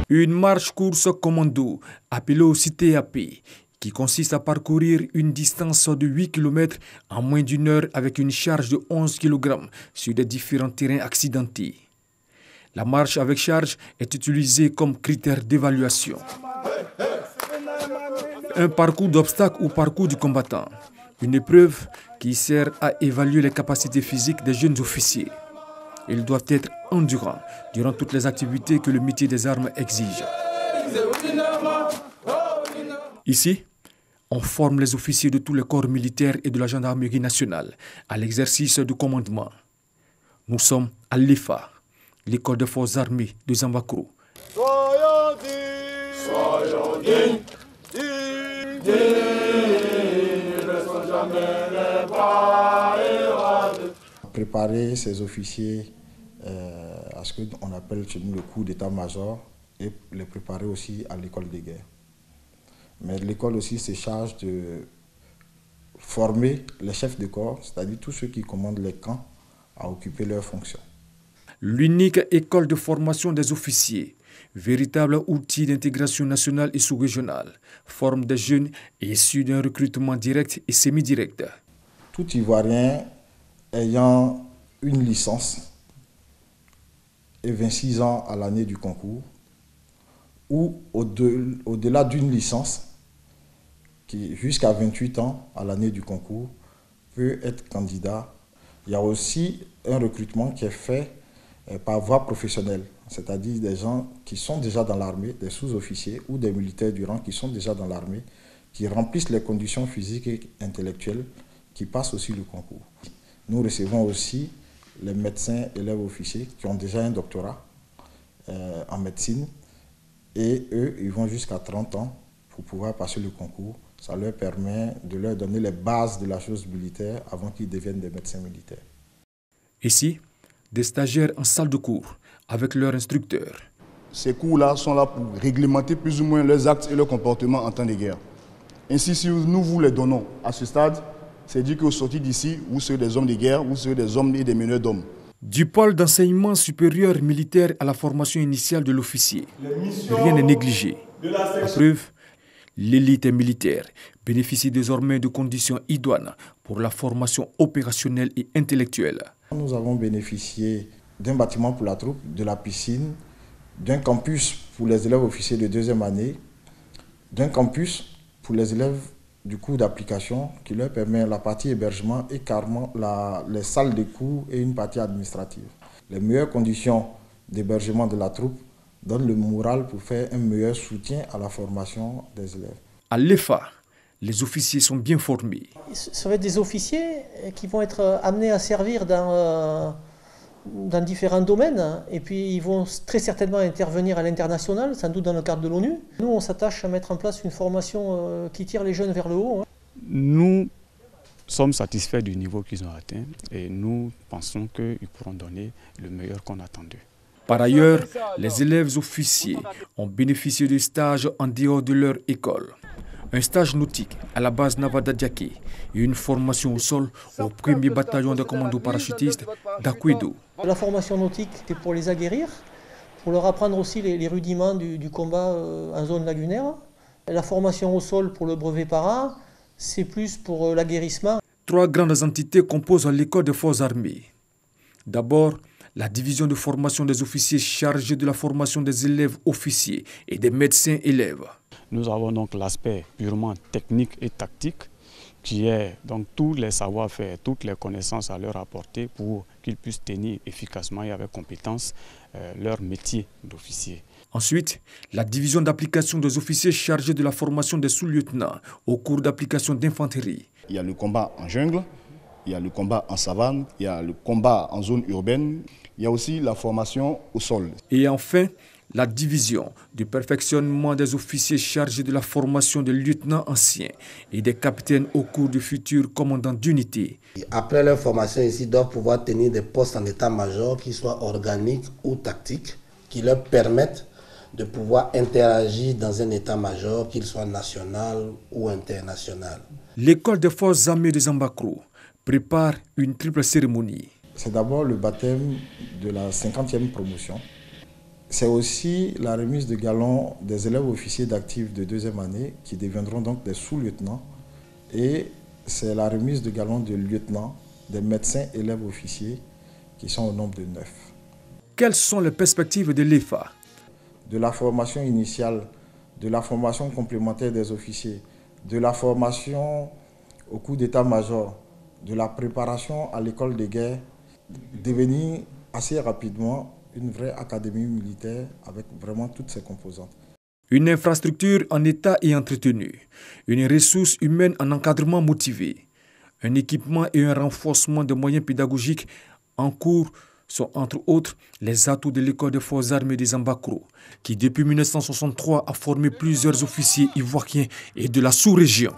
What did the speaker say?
Une marche-course commando, appelée aussi TAP, qui consiste à parcourir une distance de 8 km en moins d'une heure avec une charge de 11 kg sur des différents terrains accidentés. La marche avec charge est utilisée comme critère d'évaluation. Un parcours d'obstacles ou parcours du combattant. Une épreuve qui sert à évaluer les capacités physiques des jeunes officiers. Ils doivent être endurants durant toutes les activités que le métier des armes exige. Ici, on forme les officiers de tous les corps militaires et de la gendarmerie nationale à l'exercice du commandement. Nous sommes à l'EFA, l'école des forces armées de Zambakro. Préparer ces officiers à ce qu'on appelle chez nous le cours d'état-major et les préparer aussi à l'école de guerre. Mais l'école aussi se charge de former les chefs de corps, c'est-à-dire tous ceux qui commandent les camps, à occuper leurs fonctions. L'unique école de formation des officiers, véritable outil d'intégration nationale et sous-régionale, forme des jeunes issus d'un recrutement direct et semi-direct. Tout Ivoirien ayant une licence et 26 ans à l'année du concours, ou au-delà d'une licence, qui jusqu'à 28 ans à l'année du concours, peut être candidat. Il y a aussi un recrutement qui est fait par voie professionnelle, c'est-à-dire des gens qui sont déjà dans l'armée, des sous-officiers ou des militaires du rang qui sont déjà dans l'armée, qui remplissent les conditions physiques et intellectuelles, qui passent aussi le concours. Nous recevons aussi les médecins élèves officiers qui ont déjà un doctorat en médecine et eux, ils vont jusqu'à 30 ans pour pouvoir passer le concours. Ça leur permet de leur donner les bases de la chose militaire avant qu'ils deviennent des médecins militaires. Ici, des stagiaires en salle de cours avec leur instructeur. Ces cours-là sont là pour réglementer plus ou moins leurs actes et leurs comportements en temps de guerre. Ainsi, si nous vous les donnons à ce stade, c'est dire qu'au sortir d'ici, vous serez des hommes de guerre, vous serez des hommes et des meneurs d'hommes. Du pôle d'enseignement supérieur militaire à la formation initiale de l'officier, rien n'est négligé. La preuve, l'élite militaire bénéficie désormais de conditions idoines pour la formation opérationnelle et intellectuelle. Nous avons bénéficié d'un bâtiment pour la troupe, de la piscine, d'un campus pour les élèves officiers de deuxième année, d'un campus pour les élèves du cours d'application qui leur permet la partie hébergement et carrément les salles de cours et une partie administrative. Les meilleures conditions d'hébergement de la troupe donnent le moral pour faire un meilleur soutien à la formation des élèves. À l'EFA, les officiers sont bien formés. Ça va être des officiers qui vont être amenés à servir dans différents domaines et puis ils vont très certainement intervenir à l'international, sans doute dans le cadre de l'ONU. Nous, on s'attache à mettre en place une formation qui tire les jeunes vers le haut. Nous sommes satisfaits du niveau qu'ils ont atteint et nous pensons qu'ils pourront donner le meilleur qu'on attend d'eux. Par ailleurs, les élèves officiers ont bénéficié de stages en dehors de leur école. Un stage nautique à la base navale d'Adiaké et une formation au sol au 1er bataillon de commandos parachutistes d'Akwedo. La formation nautique, c'est pour les aguerrir, pour leur apprendre aussi les rudiments du combat en zone lagunaire. La formation au sol pour le brevet para, c'est plus pour l'aguerrissement. 3 grandes entités composent l'école des forces armées. D'abord, la division de formation des officiers chargée de la formation des élèves officiers et des médecins élèves. Nous avons donc l'aspect purement technique et tactique qui est donc tous les savoir-faire, toutes les connaissances à leur apporter pour qu'ils puissent tenir efficacement et avec compétence leur métier d'officier. Ensuite, la division d'application des officiers chargés de la formation des sous-lieutenants au cours d'application d'infanterie. Il y a le combat en jungle, il y a le combat en savane, il y a le combat en zone urbaine, il y a aussi la formation au sol. Et enfin, la division du perfectionnement des officiers chargés de la formation des lieutenants anciens et des capitaines au cours du futur commandant d'unité. Après leur formation ici, ils doivent pouvoir tenir des postes en état-major qui soient organiques ou tactiques, qui leur permettent de pouvoir interagir dans un état-major, qu'il soit national ou international. L'école des forces armées de Zambakro prépare une triple cérémonie. C'est d'abord le baptême de la 50e promotion C'est aussi la remise de galons des élèves officiers d'actifs de 2e année qui deviendront donc des sous-lieutenants. Et c'est la remise de galons de lieutenants des médecins élèves officiers qui sont au nombre de 9. Quelles sont les perspectives de l'EFA? De la formation initiale, de la formation complémentaire des officiers, de la formation au cours d'état-major, de la préparation à l'école de guerre, devenir assez rapidement une vraie académie militaire avec vraiment toutes ses composantes. Une infrastructure en état et entretenue, une ressource humaine en encadrement motivé, un équipement et un renforcement de moyens pédagogiques en cours sont entre autres les atouts de l'école des forces armées des Ambakro, qui depuis 1963 a formé plusieurs officiers ivoiriens et de la sous-région.